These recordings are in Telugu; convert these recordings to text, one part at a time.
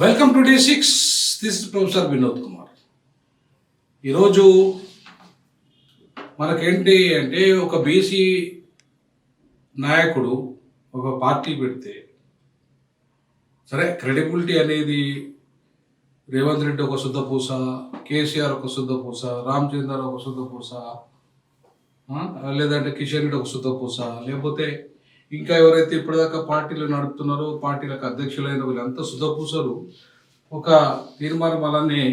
Welcome to day 6. This is professor Vinod Kumar. ఈరోజు మనకేంటి అంటే ఒక బీసీ నాయకుడు ఒక పార్టీ పెడితే సరే క్రెడిబిలిటీ అనేది రేవంత్ రెడ్డి ఒక శుద్ధపూస, కేసీఆర్ ఒక శుద్ధపూస, రామచంద్ర ఒక శుద్ధపూస, లేదంటే కిషన్ రెడ్డి ఒక శుద్ధపూస, లేకపోతే ఇంకా ఎవరైతే ఇప్పటిదాకా పార్టీలు నడుపుతున్నారో పార్టీలకు అధ్యక్షులైన వీళ్ళంతా శుద్ధపూసలు ఒక తీర్మానం వల్లనే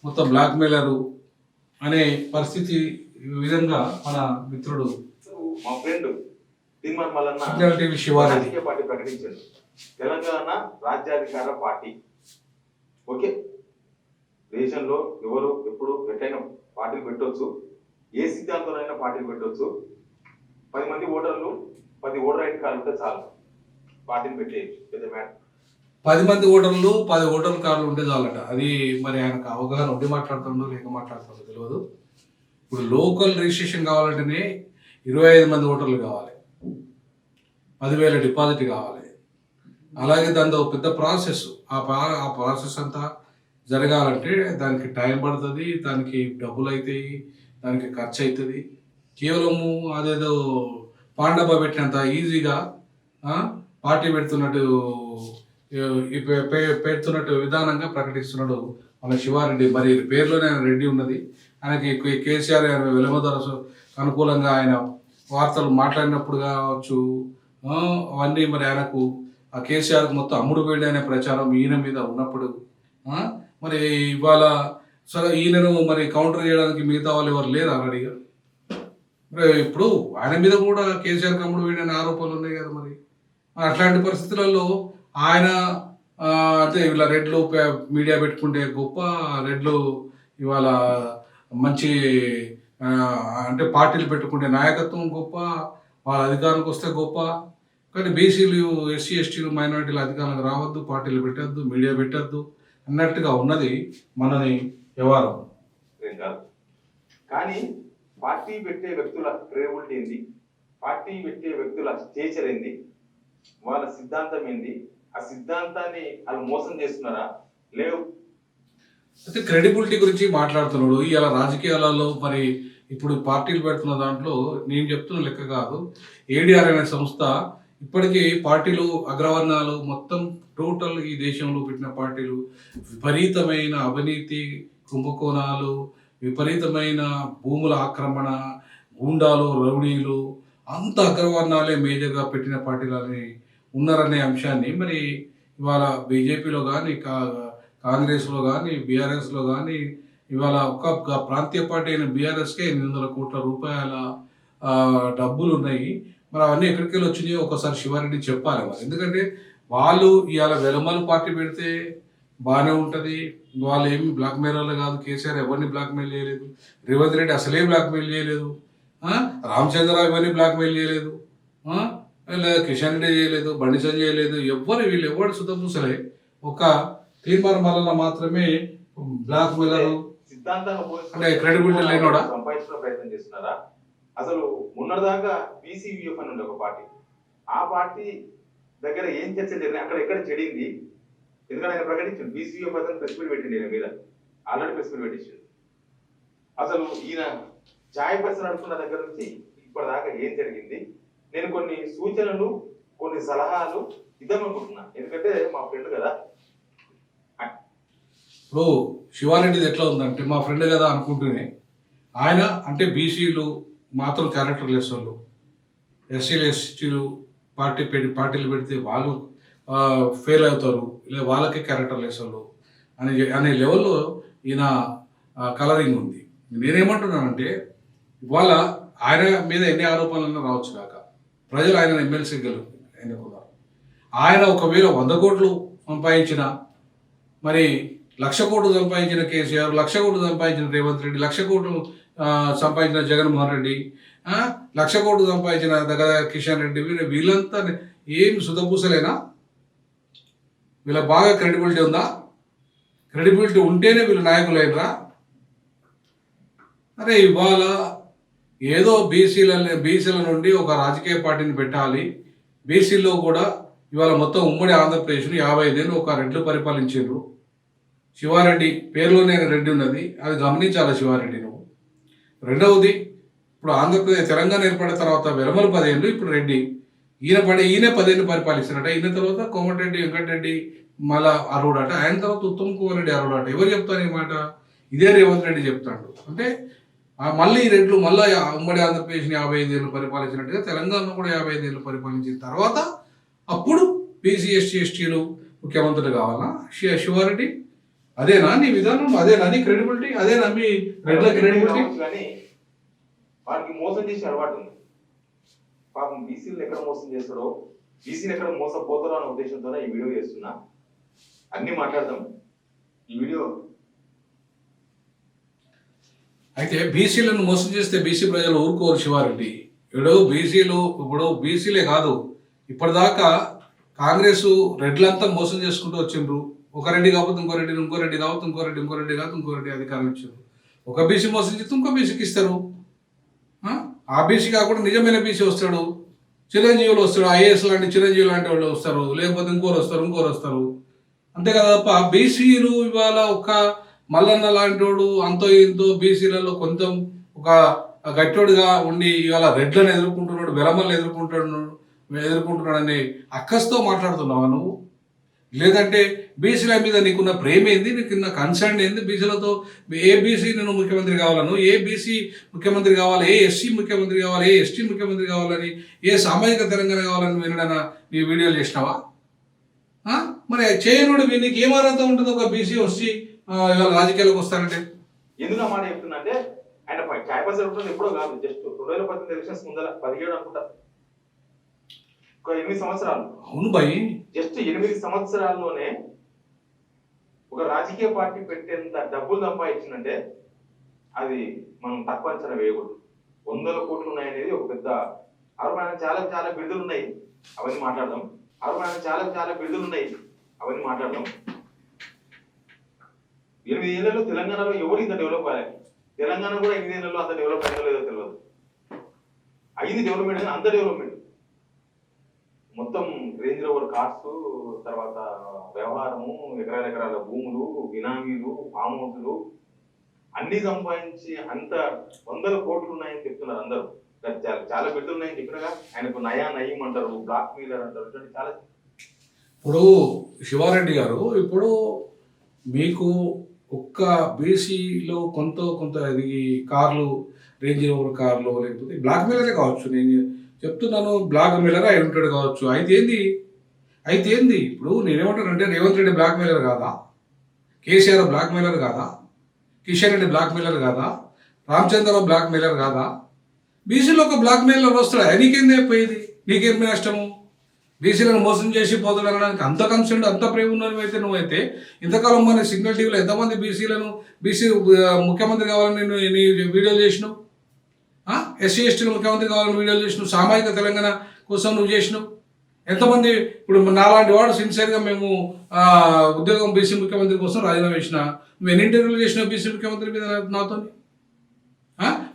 మొత్తం బ్లాక్మెయిలరు అనే పరిస్థితి విధంగా మన మిత్రుడు మా ఫ్రెండ్ తీర్మానం వలన శివారెడ్డి పార్టీ ప్రకటించాడు. తెలంగాణ రాజ్యాధికార పార్టీ. ఓకే, దేశంలో ఎవరు ఎప్పుడు ఎట్టైనా పార్టీలు పెట్టవచ్చు, ఏ సిద్ధాంతంలో పార్టీలు పెట్టవచ్చు. 10 మంది ఓటర్లు 10 ఓటర్ ఐడి కార్డు ఉంటే చాలు, పార్టీని పెట్టేయచ్చు. పెద్ద మ్యాటర్. 10 మంది ఓటర్లు 10 ఓటర్ కార్డులు ఉంటే చాలట. అది మరి ఆయనకు అవగాహన ఉండి మాట్లాడుతుండో లేక మాట్లాడుతుండో తెలియదు. ఇప్పుడు లోకల్ రిజిస్ట్రేషన్ కావాలంటేనే 25 మంది ఓటర్లు కావాలి, 10,000 డిపాజిట్ కావాలి. అలాగే దాంతో పెద్ద ప్రాసెస్. ఆ ప్రాసెస్ అంతా జరగాలంటే దానికి టైం పడుతుంది, దానికి డబ్బులు అవుతాయి, దానికి ఖర్చు అవుతుంది. కేవలము అదేదో పాండవ పెట్టినంత ఈజీగా పార్టీ పెడుతున్నట్టు విధానంగా ప్రకటిస్తున్నాడు మన శివారెడ్డి. మరి పేరులోనే ఆయన రెడ్డి ఉన్నది. ఆయనకి కేసీఆర్ వెలుమధర అనుకూలంగా ఆయన వార్తలు మాట్లాడినప్పుడు కావచ్చు, అవన్నీ మరి ఆయనకు ఆ కేసీఆర్కి మొత్తం అమ్ముడు వేడి అనే ప్రచారం ఈయన మీద ఉన్నప్పుడు మరి ఇవాళ సరే ఈయనను మరి కౌంటర్ చేయడానికి మిగతా వాళ్ళు ఎవరు లేరు ఆల్రెడీగా. మరి ఇప్పుడు ఆయన మీద కూడా కేసీఆర్ అమ్ముడు వేడి అనే ఆరోపణలు ఉన్నాయి కదా. మరి అట్లాంటి పరిస్థితులలో ఆయన అంటే ఇలా రెడ్లు మీడియా పెట్టుకుంటే గొప్ప, రెడ్లు ఇవాళ మంచి అంటే పార్టీలు పెట్టుకుంటే నాయకత్వం గొప్ప, వాళ్ళ అధికారానికి వస్తే గొప్ప. కానీ బీసీలు, ఎస్సీ ఎస్టీలు, మైనారిటీలు అధికారులకు రావద్దు, పార్టీలు పెట్టద్దు, మీడియా పెట్టద్దు అన్నట్టుగా ఉన్నది మనని వ్యవహారం. కానీ పార్టీ పెట్టే వ్యక్తుల క్రెడిబిలిటీ ఏంది, పార్టీ పెట్టే వ్యక్తుల స్టేచర్ ఏంది, వాళ్ళ సిద్ధాంతం ఏంది, ఆ సిద్ధాంతాన్ని వాళ్ళు మోసం చేస్తున్నారా లేవు. అయితే క్రెడిబిలిటీ గురించి మాట్లాడుతున్నాడు. ఇలా రాజకీయాలలో మరి ఇప్పుడు పార్టీలు పెడుతున్న దాంట్లో నేను చెప్తున్న లెక్క కాదు. ఏడీఆర్ అనే సంస్థ ఇప్పటికీ పార్టీలు అగ్రవర్ణాలు మొత్తం టోటల్ ఈ దేశంలో పెట్టిన పార్టీలు విపరీతమైన అవినీతి, కుంభకోణాలు, విపరీతమైన భూముల ఆక్రమణ, గూండాలు, రౌడీలు, అంత అగ్రవర్ణాలే మేజర్గా పెట్టిన పార్టీలని ఉన్నారనే అంశాన్ని మరి ఇవాళ బీజేపీలో కానీ కాంగ్రెస్లో కానీ బీఆర్ఎస్లో కానీ ఇవాళ ఒక ప్రాంతీయ పార్టీ అయిన బీఆర్ఎస్కే 800 కోట్ల రూపాయల డబ్బులు ఉన్నాయి. మరి అవన్నీ ఎక్కడికి వెళ్ళి వచ్చినాయో ఒకసారి శివారెడ్డి చెప్పాలి మరి. ఎందుకంటే వాళ్ళు ఇవాళ వెలమలు పార్టీ పెడితే బాగానే ఉంటుంది, వాళ్ళు ఏమి బ్లాక్మెయిలర్లు కాదు. కేసీఆర్ ఎవరిని బ్లాక్మెయిల్ చేయలేదు, రేవంత్ రెడ్డి అసలే బ్లాక్మెయిల్ చేయలేదు, రామచంద్ర ఇవన్నీ బ్లాక్మెయిల్ చేయలేదు, లేదా కిషన్ రెడ్డి చేయలేదు, బండి సంజయ్ చేయలేదు. వీళ్ళు ఎవరు శుద్ధపూసలే. ఒక తీర్మానం వలన మాత్రమే బ్లాక్మెయిలర్ అంటే క్రెడిబిలిటీ లేనోడా సంపాదించడం ప్రయత్నం చేస్తున్నారా? అసలు మొన్నటిదాకా బీసీవీఎఫ్ అని ఉండే ఒక పార్టీ, ఆ పార్టీ దగ్గర ఏం చర్చ జరిగింది, అక్కడ ఎక్కడ చెడింది? ఎందుకంటే ఆయన ప్రకటించాడు బీసీవీఎఫ్ అతను ప్రెస్ మీట్ పెట్టింది, ఈయన మీద ఆల్రెడీ ప్రెస్ మీట్ పెట్టించాడు. అసలు ఈయన ఛాయ్ పర్సన్ అనుకున్న దగ్గర నుంచి ఇప్పటిదాకా ఏం జరిగింది? నేను కొన్ని సూచనలు, కొన్ని సలహాలు ఇద్దామనుకుంటున్నా, ఎందుకంటే మా ఫ్రెండ్ కదా. ఇప్పుడు శివారెడ్డిది ఎట్లా ఉందంటే మా ఫ్రెండ్ కదా అనుకుంటూనే ఆయన అంటే బీసీలు మాత్రం క్యారెక్టర్ లెస్ వాళ్ళు, ఎస్సీలు ఎస్టీలు పార్టీలు పెడితే వాళ్ళు ఫెయిల్ అవుతారు, లేదా వాళ్ళకే క్యారెక్టర్ లెస్ వాళ్ళు అనే లెవెల్లో ఈయన కలరింగ్ ఉంది. నేనేమంటున్నానంటే ఇవాళ ఆయన మీద ఎన్ని ఆరోపణలన్నా రావచ్చు కాక ప్రజలు ఆయన ఎమ్మెల్సీ ఎన్నుకున్నారు. ఆయన ఒకవేళ 100 కోట్లు సంపాదించిన, మరి 1,00,000 కోట్లు సంపాదించిన కేసీఆర్, 1,00,000 కోట్లు సంపాదించిన రేవంత్ రెడ్డి, 1,00,000 కోట్లు సంపాదించిన జగన్మోహన్ రెడ్డి, 1,00,000 కోట్లు సంపాదించిన దగ్గర కిషన్ రెడ్డి, వీళ్ళంతా ఏం శుద్ధపూసలేనా? వీళ్ళకి బాగా క్రెడిబిలిటీ ఉందా? క్రెడిబిలిటీ ఉంటేనే వీళ్ళు నాయకులైనరా? అరే ఇవాళ ఏదో బీసీల నుండి ఒక రాజకీయ పార్టీని పెట్టాలి, బీసీలో కూడా ఇవాళ మొత్తం ఉమ్మడి ఆంధ్రప్రదేశ్ను 55 ఏళ్ళు ఒక రెడ్లు పరిపాలించారు. శివారెడ్డి పేరులోనే రెడ్డి ఉన్నది, అది గమనించాలి శివారెడ్డి నువ్వు. రెండవది, ఇప్పుడు ఆంధ్రప్రదేశ్ తెలంగాణ ఏర్పడిన తర్వాత వెలమలు 10 ఏళ్ళు, ఇప్పుడు రెడ్డి ఈయన 10 ఏళ్ళు పరిపాలిస్తారట. ఈయన తర్వాత కోమటిరెడ్డి వెంకటరెడ్డి మళ్ళా అర్హుడట, ఆయన తర్వాత ఉత్తమ్ కుమార్ రెడ్డి అర్హుడట. ఎవరు చెప్తారు ఈ మాట? ఇదే రేవంత్ రెడ్డి చెప్తాడు. అంటే మళ్ళీ ఈ రెడ్లు మళ్ళీ ఉమ్మడి ఆంధ్రప్రదేశ్ని 55 ఏళ్ళు పరిపాలించినట్టుగా తెలంగాణను కూడా 55 ఏళ్ళు పరిపాలించిన తర్వాత అప్పుడు బీసీ ఎస్టీ ఎస్టీలు ముఖ్యమంత్రులు కావాలా? శివారెడ్డి అదేనా నీ విధానం? అదేనా నీ క్రెడిబిలిటీ? అదేనా మీ రెడ్ల క్రెడిబిలిటీ? కానీ వారికి మోసం చేసే అలవాటు ఉంది. పాపం బీసీలను ఎక్కడ మోసం చేస్తాడో, బీసీలు ఎక్కడ మోసపోతారో అనే ఉద్దేశంతోనే ఈ వీడియో చేస్తున్నా. అన్ని మాట్లాడదాం ఈ వీడియో. అయితే బీసీలను మోసం చేస్తే బీసీ ప్రజలు ఊరుకోరు శివారెడ్డి. ఇప్పుడు బీసీలే కాదు, ఇప్పటిదాకా కాంగ్రెస్ రెడ్లంతా మోసం చేసుకుంటూ వచ్చిండ్రు. ఒక రెడ్డి కాకపోతే ఇంకో రెడ్డి, ఇంకో రెడ్డి కాకపోతే ఇంకో రెడ్డి, ఇంకో రెడ్డి కాకపోతే ఇంకో రెడ్డి అధికారం ఇచ్చారు. ఒక బీసీ మోసం చేస్తే ఇంకో బీసీకి ఇస్తారు. ఆ బీసీ కాకుండా నిజమైన బీసీ వస్తాడు, చిరంజీవులు వస్తాడు, ఐఏఎస్ లాంటి చిరంజీవి లాంటి వాళ్ళు వస్తారు, లేకపోతే ఇంకోరు వస్తారు. అంతే కదా తప్ప బీసీలు ఇవాళ ఒక మల్లన్న లాంటి వాడు అంతో ఇంతో బీసీలలో కొంచెం ఒక గట్టోడుగా ఉండి ఇవాళ రెడ్లను ఎదుర్కొంటున్నాడు, వెలమల్ని ఎదుర్కొంటున్నాడని అక్కస్తో మాట్లాడుతున్నావా నువ్వు? లేదంటే బీసీల మీద నీకున్న ప్రేమ ఏంది, నీకున్న కన్సర్న్ ఏంది? బీసీలతో ఏ బీసీ నేను ముఖ్యమంత్రి కావాలను, ఏ బీసీ ముఖ్యమంత్రి కావాలి, ఏ ఎస్సీ ముఖ్యమంత్రి కావాలి, ఏ ఎస్టీ ముఖ్యమంత్రి కావాలని, ఏ సామాజిక తెలంగాణ కావాలని వినడన నీ వీడియోలు చేసినావా? మరి చేయనుడు నీకు ఏం అర్హత ఉంటుంది ఒక బీసీ వచ్చి ఇవాళ రాజకీయాలకు వస్తానంటే? ఎందుకు ఆ మాట చెప్తున్నా అంటే ఆయన క్యాపస్ ఎప్పుడో కాదు, జస్ట్ 2018 ఎలక్షన్స్ ముందర 17 అనుకుంటా, ఒక 8 సంవత్సరాలు. అవును భయ్, జస్ట్ 8 సంవత్సరాల్లోనే ఒక రాజకీయ పార్టీ పెట్టేంత డబ్బులు సంపాదించిందంటే అది మనం తక్కువ అంచనా వేయకూడదు. 100 కోట్లు ఉన్నాయనేది ఒక పెద్ద ఆయన చాలా బిరుదులు ఉన్నాయి, అవన్నీ మాట్లాడదాం. ఆయన చాలా బిరుదులు ఉన్నాయి, అవన్నీ మాట్లాడదాం. 8 ఏళ్లలో తెలంగాణలో ఎవరు ఇంత డెవలప్ అయ్యారు? తెలంగాణ కూడా 8 ఏళ్లలో అంత డెవలప్ అయిందో లేదో తెలియదు. అయింది డెవలప్మెంట్, కానీ అంత డెవలప్మెంట్ మొత్తం రేంజ్ రోవర్ కార్స్, తర్వాత వ్యవహారము, ఎకరాల భూములు, బినామీలు, ఫామ్ హౌస్లు అన్ని సంపాదించి అంత 100 కోట్లు ఉన్నాయని చెప్తున్నారు అందరూ. చాలా బిడ్డలు ఉన్నాయని చెప్పినగా ఆయనకు నయీం అంటారు, బ్లాక్ మెయిలర్ అంటారు, ఇటువంటి చాలా. ఇప్పుడు శివారెడ్డి గారు, ఇప్పుడు మీకు ఒక్క బీసీలో కొంత ఇది కార్లు, రేంజ్ రోవర్ కార్లు, లేకపోతే బ్లాక్ మెయిలరే కావచ్చు, నేను చెప్తున్నాను, బ్లాక్ మెయిలర్ అయి ఉంటాడు కావచ్చు. అయితే ఏంది ఇప్పుడు నేనేమంటానంటే, రేవంత్ రెడ్డి బ్లాక్ మెయిలర్ కాదా? కేసీఆర్ బ్లాక్ మెయిలర్ కాదా? కిషన్ రెడ్డి బ్లాక్ మెయిలర్ కాదా? రామచంద్రరావు బ్లాక్ మెయిలర్ కాదా? బీసీలో ఒక బ్లాక్ మెయిలర్ వస్తాడా? నీకేంది అయిపోయేది? నీకేం నష్టము? బీసీలను మోసం చేసి పోతాడనడానికి అంత కన్సర్న్, అంత ప్రేమ ఉన్నవైతే నువ్వైతే ఇంతకాలం మన సిగ్నల్ టీవీలో ఎంతమంది బీసీ ముఖ్యమంత్రి కావాలని నీ వీడియోలు చేసినావు? ఎస్సీ ఎస్టీలు ముఖ్యమంత్రి కావాలని వీడియోలు చేసినావు, సామాజిక తెలంగాణ కోసం నువ్వు చేసినావు. ఎంతమంది ఇప్పుడు నాలాంటి వాడు సిన్సియర్గా మేము ఉద్యోగం బీసీ ముఖ్యమంత్రి కోసం రాజీనామా చేసిన, నువ్వు ఎన్ని ఇంటర్వ్యూలు చేసినావు బీసీ ముఖ్యమంత్రి మీద నాతో?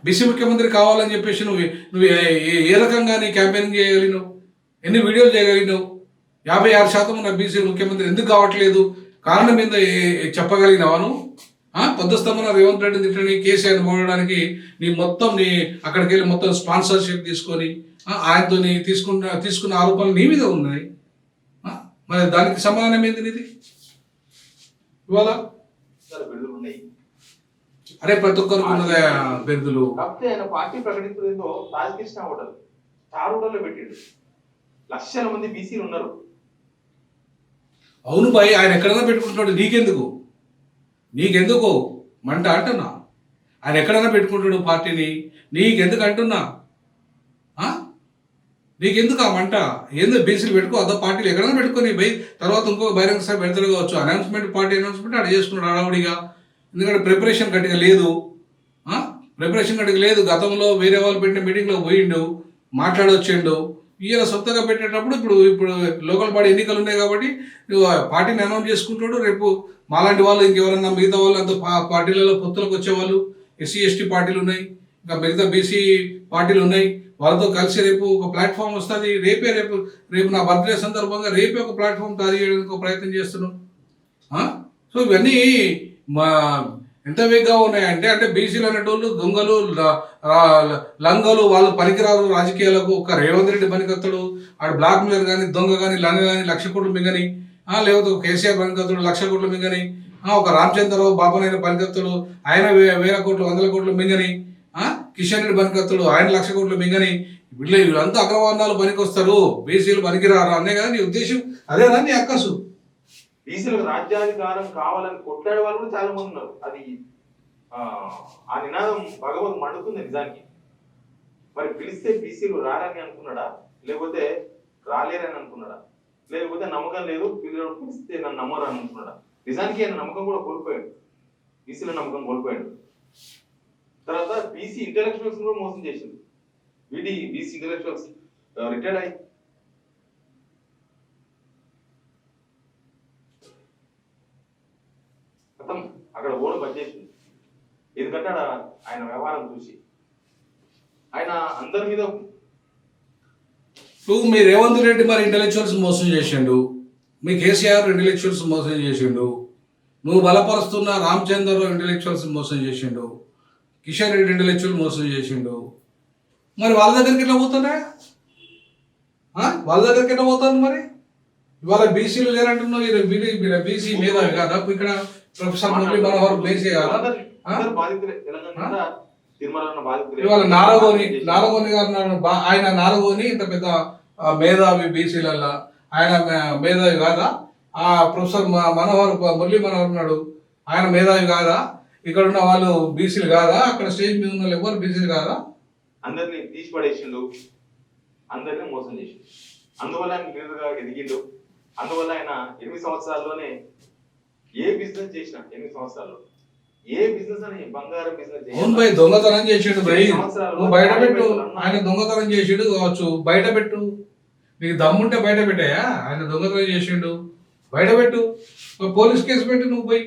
బీసీ ముఖ్యమంత్రి కావాలని చెప్పేసి నువ్వు ఏ రకంగా నీ క్యాంపెయినింగ్ చేయగలిగినావు? ఎన్ని వీడియోలు చేయగలిగినావు? 56% ఉన్న బీసీ ముఖ్యమంత్రి ఎందుకు కావట్లేదు? కారణం మీద చెప్పగలిగినావా నువ్వు? పొద్దుస్తమన రేవంత్ రెడ్డిని తిట్టని, కేసీఆర్ పోవడానికి నీ అక్కడికి వెళ్ళి మొత్తం స్పాన్సర్షిప్ తీసుకొని ఆయనతో తీసుకున్న ఆరోపణలు నీ మీద ఉన్నాయి. మరి దానికి సమాధానం ఏంది నీది? ఇవాళ బిరుదులు ఉన్నాయి. అరే ప్రతి ఒక్కరికి ఉన్నదే బిరుదులు. కాకపోతే ఆయన పార్టీ ప్రకటించడంతో రాజకృష్ణ హోటల్ స్టార్ హోటల్లో పెట్టిండు. లక్షల మంది బీసీలు ఉన్నారు. అవును బాయ్, ఆయన ఎక్కడైనా పెట్టుకుంటున్నాడు, నీకెందుకు మంట అంటున్నా? ఆయన ఎక్కడైనా పెట్టుకుంటాడు పార్టీని, నీకెందుకు అంటున్నా? నీకెందుకు ఆ మంట? ఎందుకు బీసీలు పెట్టుకో, అదో పార్టీలు ఎక్కడైనా పెట్టుకొని తర్వాత ఇంకొక బహిరంగ సభ పెడతాడు కావచ్చు. పార్టీ అనౌన్స్మెంట్ అక్కడ చేసుకున్నాడు హడావుడిగా. ఎందుకంటే ప్రిపరేషన్ గట్టిగా లేదు. గతంలో వేరే వాళ్ళు పెట్టిన మీటింగ్లో పోయిండు, మాట్లాడొచ్చిండు. ఈయన సొంతగా పెట్టేటప్పుడు ఇప్పుడు లోకల్ బాడీ ఎన్నికలు ఉన్నాయి కాబట్టి పార్టీని అనౌన్స్ చేసుకుంటాడు. రేపు మాలాంటి వాళ్ళు ఇంకెవరన్నా మిగతా వాళ్ళు అంత పార్టీలలో పొత్తులకు వచ్చేవాళ్ళు, ఎస్సీ ఎస్టీ పార్టీలు ఉన్నాయి, ఇంకా మిగతా బీసీ పార్టీలు ఉన్నాయి, వాళ్ళతో కలిసి రేపు ఒక ప్లాట్ఫామ్ వస్తుంది. రేపు నా బర్త్డే సందర్భంగా రేపే ఒక ప్లాట్ఫామ్ తయారు చేయడానికి ఒక ప్రయత్నం చేస్తున్నాం. సో ఇవన్నీ మా ఎంత వేగంగా ఉన్నాయంటే అంటే బీసీలు అనేటోళ్ళు దొంగలు, లంగలు, వాళ్ళు పనికిరారు రాజకీయాలకు. ఒక రేవంత్ రెడ్డి పనికత్తుడు, ఆడు బ్లాక్ మెయిల్ కానీ, దొంగ కానీ, లంగ కానీ, 1,00,000 కోట్లు మింగని, లేకపోతే ఒక కేసీఆర్ పనికత్తుడు 1,00,000 కోట్లు మింగని, ఒక రామచంద్రరావు బాబనైన పనికత్తుడు, ఆయన 1,000 కోట్లు 100 కోట్లు మింగని, కిషన్ రెడ్డి పనికత్తుడు, ఆయన 1,00,000 కోట్లు మింగని, వీళ్ళంతా అగ్రవర్ణాలు పనికొస్తారు, బీసీలు పనికిరారు అనే కదా నీ ఉద్దేశం? అదేనా నీ అక్కసు? బీసీలకు రాజ్యాధికారం కావాలని కొట్లాడే వాళ్ళు కూడా చాలా మంది ఉన్నారు. అది ఆ నినాదం భగవద్ మండుతుంది నిజానికి. మరి పిలిస్తే బీసీలు రారని అనుకున్నాడా, లేకపోతే రాలేరని అనుకున్నాడా, లేకపోతే నమ్మకం లేదు పిలిస్తే నన్ను నమ్మరు అని అనుకున్నాడా? నిజానికి ఆయన నమ్మకం కూడా కోల్పోయాడు, బీసీల నమ్మకం కోల్పోయాడు. తర్వాత బీసీ ఇంటెలెక్చువల్స్ కూడా మోసం చేసింది. బీసీ ఇంటెలెక్చువల్స్ రిటైర్డ్ అయ్యి అక్కడ ఓడ పనిచేసింది. ఎందుకంటే ఆయన వ్యవహారం చూసి ఆయన అందరి మీద మీ రేవంత్ రెడ్డి మరి ఇంటెలెక్చువల్స్ మోసం చేసిండు, మీ కేసీఆర్ ఇంటెలెక్చువల్స్ మోసం చేసిండు, నువ్వు బలపరుస్తున్న రామచంద్రరావు ఇంటెలెక్చువల్స్ మోసం చేసిండు, కిషన్ రెడ్డి ఇంటెలెక్చువల్ మోసం చేసిండు. మరి వాళ్ళ దగ్గరికి ఎట్లా పోతున్నా? వాళ్ళ దగ్గరికి ఎట్లా పోతాను? మరి ఇవాళ బీసీలు లేరంటున్నావు, బీసీ మేధావి కాదా ఇక్కడ ప్రొఫెసర్ మురళీ మనోహర్ బీసీ కాదా? ఇవాళ నారగోని గారు, ఆయన నారగోని ఇంత పెద్ద మేధావి బీసీలలో, ఆయన మేధావి కాదా? ఆ ప్రొఫెసర్ మురళీ మనోహర్ ఉన్నాడు, ఆయన మేధావి కాదా? ఇక్కడ ఉన్న వాళ్ళు బీసీలు కాదా? అక్కడ స్టేజ్ మీద ఉన్న వాళ్ళు ఎవరు బీసీలు కాదా? అందరినీ తీసి పడేసిండు, అందరినీ మోసం చేసిండు. అందువల్ల ఆయన లీడర్గా ఎదిగిండు. అందువల్ల ఆయన 8 సంవత్సరాల్లోనే ఏ బిజినెస్ చేసినా 8 సంవత్సరాల్లో ఏ బిజినెస్ అని బంగారం బిజినెస్ అవును భయ్, దొంగతనం చేసిండు భయ్, నువ్వు బయట పెట్టు. ఆయన దొంగతనం చేసిండు కావచ్చు, బయట పెట్టు. నీకు దమ్ముంటే బయట పెట్టాయా? ఆయన దొంగతనం చేసిండు, బయట పెట్టు. పోలీస్ కేసు పెట్టు నువ్వు పోయి.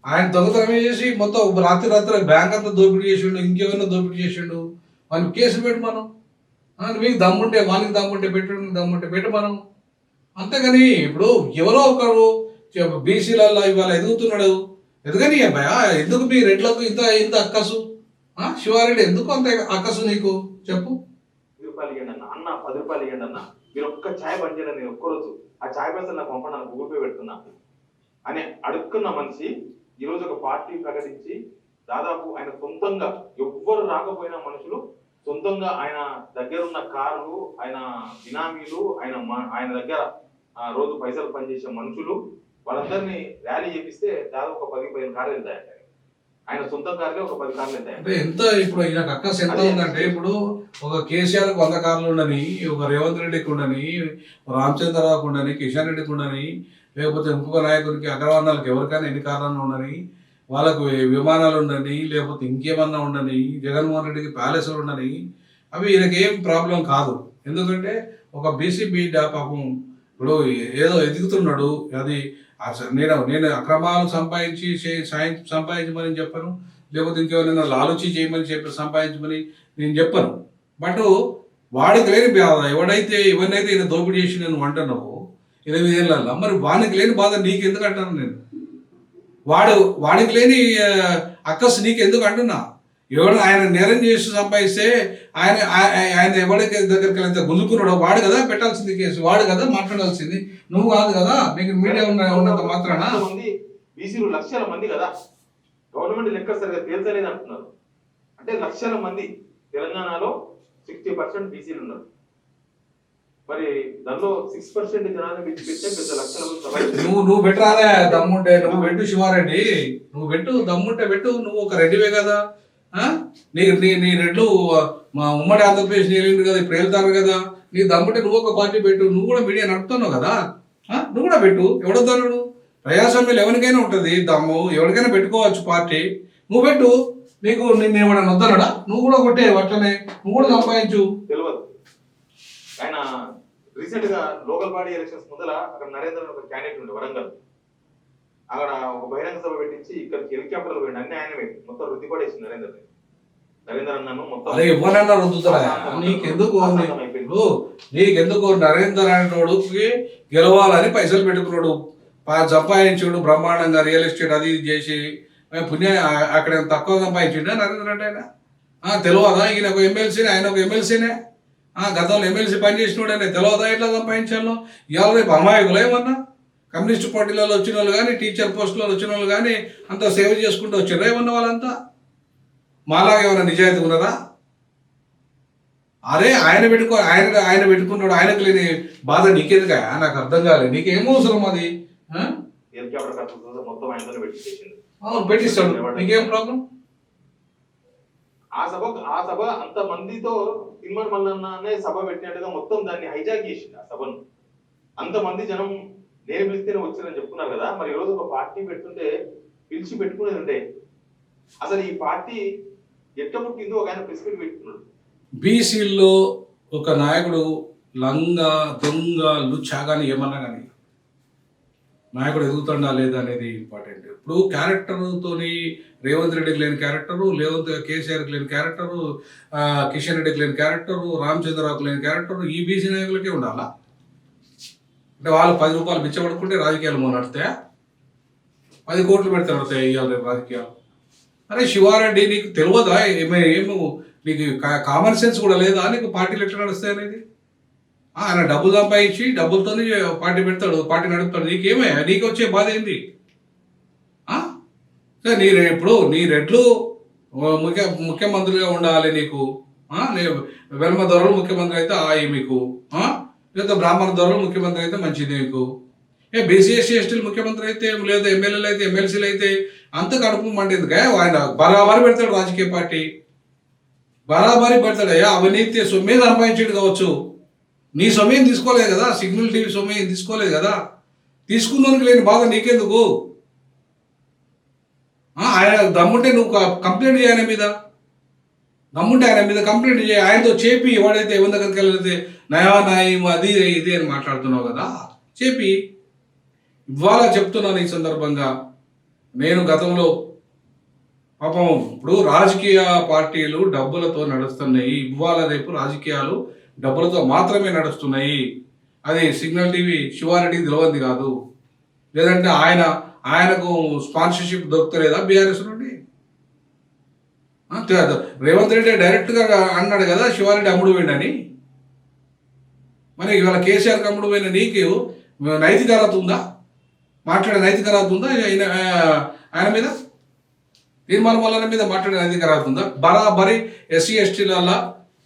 ఆయన దొంగతనం చేసి మొత్తం రాత్రి బ్యాంక్ అంతా దోపిడీ చేసిండు, ఇంకేమైనా దోపిడీ చేసిండు, వాళ్ళకి కేసు పెట్టు మనం. మీకు దమ్ముంటే, వాళ్ళకి దమ్ముంటే పెట్టు మనం. అంతేగాని ఇప్పుడు ఎవరో ఒకరు బీసీలలో ఇవాళ ఎదుగుతున్నాడు, ఎదుగని అబ్బాయా, ఎందుకు మీ రెడ్లకు ఇంత అక్కసు? శివారెడ్డి ఎందుకు అంత అక్కసు నీకు చెప్పు? 10 రూపాయలు ఇవ్వండి అన్న, 10 రూపాయలు ఇవ్వండి అన్న, మీరు ఒక్క ఛాయ్ బంద్ చేయండి, నేను ఒక్కరోజు ఆ ఛాయ్ పైసలు నాకు పంపండి, నాకు గూగుల్ పే పెడుతున్నా అని అడుక్కున్న మనిషి ఈరోజు ఒక పార్టీ ప్రకటించి దాదాపు ఆయన సొంతంగా ఎవ్వరు రాకపోయినా మనుషులు సొంతంగా ఆయన దగ్గర ఉన్న కార్లు, ఆయన బినామీలు, ఆయన దగ్గర రోజు పైసలు పనిచేసే మనుషులు, వాళ్ళందరినీ ర్యాలీ చేపిస్తే దాదాపు ఒక 10-15 కార్లు వెళ్తాయంట. ఆయన సొంత కార్లే ఒక 10 కార్లు వెళ్తాయంటే ఎంత? ఇప్పుడు ఈయనకు అక్కస్ ఎంత ఉందంటే, ఇప్పుడు ఒక కేసీఆర్ 100 కార్లు ఉండని, ఒక రేవంత్ రెడ్డికి ఉండని, రామచంద్రరావుకి ఉండని, కిషన్ రెడ్డికి ఉండని, లేకపోతే ఇంకొక నాయకుడికి అగ్రవర్ణాలకు ఎవరికైనా ఎన్ని కార్లు ఉండని, వాళ్ళకు విమానాలు ఉండని, లేకపోతే ఇంకేమన్నా ఉండని, జగన్మోహన్ రెడ్డికి ప్యాలెస్లు ఉండని, అవి ఈయనకేం ప్రాబ్లం కాదు. ఎందుకంటే ఒక బీసీ బిడ్డ పాపం ఇప్పుడు ఏదో ఎదుగుతున్నాడు. అది నేను అక్రమాలు సంపాదించమని చెప్పను, లేకపోతే ఇంకెవరైనా లాలూచి చేయమని చెప్పి సంపాదించమని నేను చెప్పను. బట్ వాడికి లేని బాధ, ఎవరైతే ఈయన దోపిడీ చేసి నేను అంటున్నావు 8 ఏళ్ళల్లో, మరి వానికి లేని బాధ నీకు ఎందుకు అంటాను నేను? వాడికి లేని అక్కసు నీకు ఎందుకు అంటున్నా? ఎవడు ఆయన నేరం చేసి సంపాదిస్తే ఆయన ఎవరికి దగ్గరికి వెళ్తే గుంజుకున్నాడో వాడు కదా పెట్టాల్సింది కేసు, వాడు కదా మాట్లాడాల్సింది, నువ్వు కాదు కదా. నీకు మీడియా ఉన్నంత మాత్రాన బీసీలు లక్షల మంది కదా, గవర్నమెంట్ లెక్క సరిగా తేల్చలేదు అంటున్నారు. అంటే లక్షల మంది తెలంగాణలో 60% బీసీలు ఉన్నారు. మరి దానిలో 6% జనాన్ని విడిచిపెట్టే పెద్ద లక్షల మంది. నువ్వు పెట్టరాదే దమ్ముంటే, నువ్వు పెట్టు శివారెడ్డి, నువ్వు పెట్టు దమ్ముంటే పెట్టు. నువ్వు ఒక రెడ్డివే కదా, నీ రెడ్లు మా ఉమ్మడి ఆంధ్రప్రదేశ్ నీళ్ళు కదా, ఇప్పుడు వెళ్తారు కదా. నీ దమ్ముంటే నువ్వు ఒక పార్టీ పెట్టు. నువ్వు కూడా మీడియా నడుపుతున్నావు కదా, నువ్వు కూడా పెట్టు. ఎవడొద్దన్నాడు? ప్రజాస్వామ్యంలో ఎవరికైనా ఉంటుంది దమ్ము, ఎవరికైనా పెట్టుకోవచ్చు పార్టీ. నువ్వు పెట్టు. నిన్ను ఏమన్నా వద్దన్నాడా? నువ్వు కూడా కొట్టే అట్లనే, నువ్వు కూడా సంపాదించు. తెలియదు. ఆయన రీసెంట్ గా లోకల్ బాడీ ఎలక్షన్స్ ముందర అక్కడ నరేంద్ర ఒక క్యాండిడేట్ ఉండే వరంగల్, అక్కడ ఒక బహిరంగ సభ పెట్టించి ఇక్కడికి హెలికాప్టర్లు పోయింది, అన్ని ఆయన మొత్తం వృద్ధి పడేసింది నరేంద్రని. నరేంద్ర అన్నను మొత్తం అదే ఎవరన్నా రుద్దుతారా నీకెందుకు ఇప్పుడు నీకెందుకు నరేందర్ అనేటోడుకి గెలవాలని పైసలు పెట్టుకున్నాడు సంపాదించుడు బ్రహ్మాండంగా రియల్ ఎస్టేట్ అది ఇది చేసి పుణ్య అక్కడ తక్కువ సంపాదించిండే నరేంద్ర అంటే ఆయన తెలియదా ఈయన ఒక ఎమ్మెల్సీనే ఆయన ఒక ఎమ్మెల్సీనే గతంలో ఎమ్మెల్సీ పనిచేసినోడనే తెలియదా ఎట్లా సంపాదించాను ఇవాళ రేపు అమాయకులు ఏమన్నా కమ్యూనిస్ట్ పార్టీలలో వచ్చిన వాళ్ళు కానీ టీచర్ పోస్టులలో వచ్చిన వాళ్ళు కానీ అంతా సేవ చేసుకుంటూ వచ్చారా ఏమన్నా వాళ్ళంతా మాలాగా ఏమైనా నిజాయితీ ఉన్నదా అరే ఆయన పెట్టుకున్నాడు ఆయనకు లేని బాధ నీకేదిగా నాకు అర్థం కాలేదు నీకేం అవసరం అది హెలికాప్టర్ ఖర్చు మొత్తం ఆయనతోనే పెట్టించేసింది పెట్టిస్తాడు నీకేం ప్రాబ్లం ఆ సభ అంత మందితో తిమ్మడి మల్లన్న సభ పెట్టినట్టుగా మొత్తం దాన్ని హైజాక్ చేసింది ఆ సభను అంతమంది జనం నేను పిలిస్తేనే వచ్చారని చెప్తున్నారు కదా మరి ఈరోజు ఒక పార్టీ పెడుతుంటే పిలిచి పెట్టుకునేది ఉంటే అసలు ఈ పార్టీ ఎట్ట పుట్టిందో ఒక ఆయన ప్రెస్ మీట్ పెట్టుకున్నాడు బీసీల్లో ఒక నాయకుడు లంగ దొంగ లుచ్చాగాని ఏమన్నా కానీ నాయకుడు ఎదుగుతుండా లేదా అనేది ఇంపార్టెంట్ ఇప్పుడు క్యారెక్టర్తోని రేవంత్ రెడ్డికి లేని క్యారెక్టరు కేసీఆర్కి లేని క్యారెక్టరు కిషన్ రెడ్డికి లేని క్యారెక్టరు రామచంద్రరావుకి లేని క్యారెక్టరు ఈ బీసీ నాయకులకే ఉండాలా అంటే వాళ్ళు 10 రూపాయలు బిచ్చబడుకుంటే రాజకీయాలు నడుస్తాయా 10 కోట్లు పెడితే నడుతాయి ఇవాళ రేపు రాజకీయాలు అరే శివారెడ్డి నీకు తెలియదా ఏమో నీకు కామన్ సెన్స్ కూడా లేదా నీకు పార్టీలు ఎట్లా నడుస్తాయి అనేది ఆయన డబ్బులు సంపాదించి డబ్బులతోనే పార్టీ పెడతాడు పార్టీ నడుపుతాడు నీకేమే నీకు వచ్చే బాధ ఏంటి ఇప్పుడు నీ రెడ్లు ముఖ్యమంత్రిగా ఉండాలి నీకు వెల్మ దొరలు ముఖ్యమంత్రి అయితే మీకు లేదా బ్రాహ్మణ దొరలు ముఖ్యమంత్రి అయితే మంచిది నీకు బీసీ ఎస్సీ ఎస్టీలు ముఖ్యమంత్రి అయితే లేదా ఎమ్మెల్యేలు అయితే ఎమ్మెల్సీలు అయితే అంత కడుపు మండేందుకు ఆయన బరాబరి పెడతాడు రాజకీయ పార్టీ బరాబరి పెడతాడయ్యా అవినీతి సొమ్మే సంపాదించాడు కావచ్చు నీ సొమ్మేం తీసుకోలేదు కదా సిగ్నల్ టీవీ సొమ్మేం తీసుకోలేదు కదా తీసుకున్నానికి లేని బాధ నీకెందుకు ఆయన దమ్ముంటే నువ్వు కంప్లైంట్ చేయ ఆయన మీద దమ్ముంటే ఆయన మీద కంప్లైంట్ చేయ ఆయనతో చేపి ఎవడైతే ఎవరి దగ్గరికి వెళ్ళితే నయా నాయం అది ఇది అని మాట్లాడుతున్నావు కదా చేపి ఇవాళ చెప్తున్నాను ఈ సందర్భంగా నేను గతంలో పాపం ఇప్పుడు రాజకీయ పార్టీలు డబ్బులతో నడుస్తున్నాయి ఇవాళ రేపు రాజకీయాలు డబ్బులతో మాత్రమే నడుస్తున్నాయి అది సిగ్నల్ టీవీ శివారెడ్డికి తెలియంది కాదు లేదంటే ఆయనకు స్పాన్సర్షిప్ దొరుకుతలేదా బీఆర్ఎస్ నుండి రేవంత్ రెడ్డి డైరెక్ట్గా అన్నాడు కదా శివారెడ్డి అమ్ముడు పోయిండని మరి ఇవాళ కేసీఆర్కి అమ్ముడు పోయిన నీకు నైతిక అర్హత ఉందా మాట్లాడే నైతిక అర్హత ఉందా ఆయన మీద తీర్మానం వల్ల మీద మాట్లాడే నైతిక అర్హత ఉందా బరాబరి ఎస్సీ ఎస్టీలలో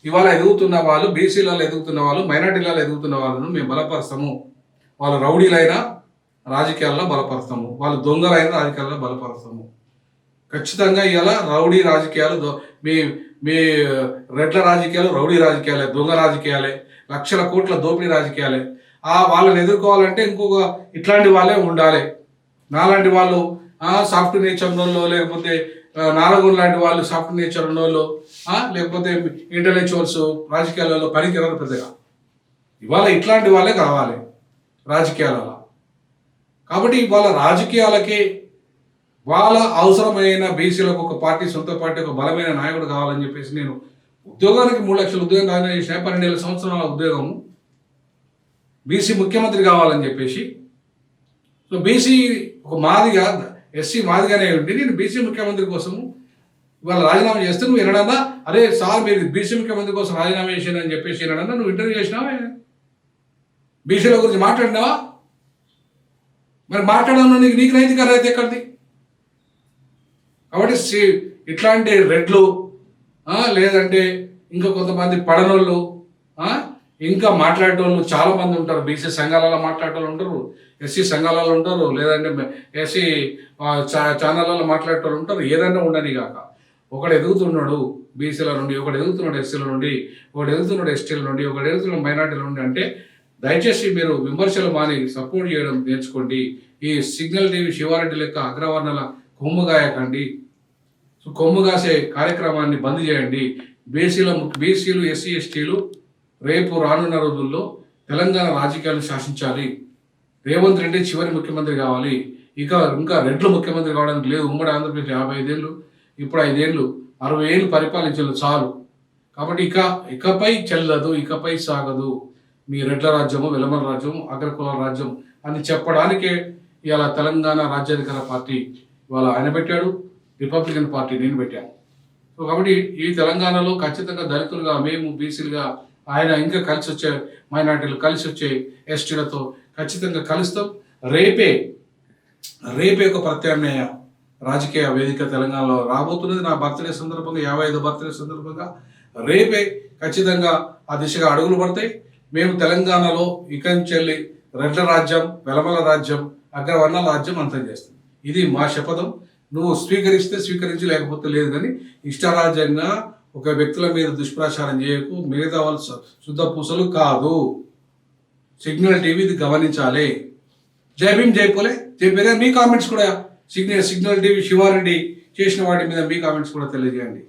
ఇవాళ ఎదుగుతున్న వాళ్ళు బీసీలలో ఎదుగుతున్న వాళ్ళు మైనార్టీలలో ఎదుగుతున్న వాళ్ళను మేము బలపరుస్తాము వాళ్ళ రౌడీలైనా రాజకీయాల్లో బలపరుస్తాము వాళ్ళు దొంగలైన రాజకీయాల్లో బలపరుస్తాము ఖచ్చితంగా ఇలా రౌడీ రాజకీయాలు మీ రెడ్ల రాజకీయాలు రౌడీ రాజకీయాలే దొంగ రాజకీయాలే లక్షల కోట్ల దోపిడీ రాజకీయాలే వాళ్ళని ఎదుర్కోవాలంటే ఇంకొక ఇట్లాంటి వాళ్ళే ఉండాలి నాలాంటి వాళ్ళు సాఫ్ట్ నేచర్ ఉన్నోళ్ళు లేకపోతే నారగున్ లాంటి వాళ్ళు సాఫ్ట్ నేచర్ ఉన్నోళ్ళు లేకపోతే ఇంటలెక్చువల్స్ రాజకీయాలలో పనికిరారు పెద్దగా ఇవాళ ఇట్లాంటి వాళ్ళే కావాలి రాజకీయాలలో కాబట్టి ఇవాళ రాజకీయాలకి వాళ్ళ అవసరమైన బీసీలకు ఒక పార్టీ సొంత పార్టీ ఒక బలమైన నాయకుడు కావాలని చెప్పేసి నేను ఉద్యోగానికి 3 లక్షల ఉద్యోగం రాజీనామా చేసిన 12 సంవత్సరాల ఉద్యోగం బీసీ ముఖ్యమంత్రి కావాలని చెప్పేసి సో బీసీ ఒక మాదిగా ఎస్సీ మాదిగానే ఉండి నేను బీసీ ముఖ్యమంత్రి కోసము ఇవాళ రాజీనామా చేస్తే నువ్వు వినడన్నా అరే సార్ మీరు బీసీ ముఖ్యమంత్రి కోసం రాజీనామా చేసానని చెప్పేసి వినడన్నా నువ్వు ఇంటర్వ్యూ చేసినావా బీసీల గురించి మాట్లాడినావా మరి మాట్లాడడం నీకు నైతిక అర్హత ఎక్కడిది కాబట్టి ఇట్లాంటి రెడ్లు లేదంటే ఇంకా కొంతమంది పడనోళ్ళు ఇంకా మాట్లాడేటోళ్ళు చాలా మంది ఉంటారు బీసీ సంఘాలలో మాట్లాడేటోళ్ళు ఉంటారు ఎస్సీ సంఘాలలో ఉంటారు లేదంటే ఎస్సీ ఛానళ్ళలో మాట్లాడేటోళ్ళు ఉంటారు ఏదైనా ఉండని కాక ఒకడు ఎదుగుతున్నాడు బీసీల నుండి ఒకడు ఎదుగుతున్నాడు ఎస్సీల నుండి ఒకడు ఎదుగుతున్నాడు ఎస్టీల నుండి ఒకడు ఎదుగుతున్నాడు మైనార్టీల నుండి అంటే దయచేసి మీరు విమర్శలు మాని సపోర్ట్ చేయడం నేర్చుకోండి ఈ సిగ్నల్ టీవీ శివారెడ్డి లెక్క అగ్రవర్ణాల కొమ్ముగాయకండి కొమ్ముగాసే కార్యక్రమాన్ని బంద్ చేయండి బీసీలు ఎస్సీ ఎస్టీలు రేపు రానున్న రోజుల్లో తెలంగాణ రాజకీయాలను శాసించాలి రేవంత్ రెడ్డి చివరి ముఖ్యమంత్రి కావాలి ఇంకా రెడ్లు ముఖ్యమంత్రి కావడానికి లేదు ఉమ్మడి ఆంధ్రప్రదేశ్ 55 ఏళ్ళు ఇప్పుడు 5 ఏళ్ళు 60 ఏళ్ళు పరిపాలించలేదు చాలు. కాబట్టి ఇకపై చెల్లదు, ఇకపై సాగదు మీ రెడ్ల రాజ్యము, వెలమల రాజ్యం, అగ్రకుల రాజ్యం అని చెప్పడానికే ఇవాళ తెలంగాణ రాజ్యాధికార పార్టీ ఇవాళ ఆయన పెట్టాడు, రిపబ్లికన్ పార్టీ నేను పెట్టాను. సో కాబట్టి ఈ తెలంగాణలో ఖచ్చితంగా దళితులుగా మేము, బీసీలుగా ఆయన ఇంకా కలిసి వచ్చే మైనార్టీలు కలిసి వచ్చే ఎస్టీలతో ఖచ్చితంగా కలుస్తాం. రేపే ఒక ప్రత్యామ్నాయ రాజకీయ వేదిక తెలంగాణలో రాబోతున్నది. నా బర్త్డే సందర్భంగా, 55వ బర్త్డే సందర్భంగా రేపే ఖచ్చితంగా ఆ దిశగా అడుగులు పడతాయి. మేము తెలంగాణలో ఇక నుంచి వెళ్ళి రెడ్ల రాజ్యం, వెలమల రాజ్యం, అగ్రవర్ణాల రాజ్యం అంతం చేస్తాం. ఇది మా శపథం. నువ్వు స్వీకరిస్తే స్వీకరించి, లేకపోతే లేదు. కానీ ఇష్టరాజ్యంగా ఒక వ్యక్తుల మీద దుష్ప్రచారం చేయకు. మిగతా వాళ్ళు శుద్ధ పూసలు కాదు. సిగ్నల్ టీవీ ఇది గమనించాలి. జై భీమ్, జై పోలే, జై పేరే. మీ కామెంట్స్ కూడా సిగ్నల్ టీవీ శివారెడ్డి చేసిన వాటి మీద మీ కామెంట్స్ కూడా తెలియజేయండి.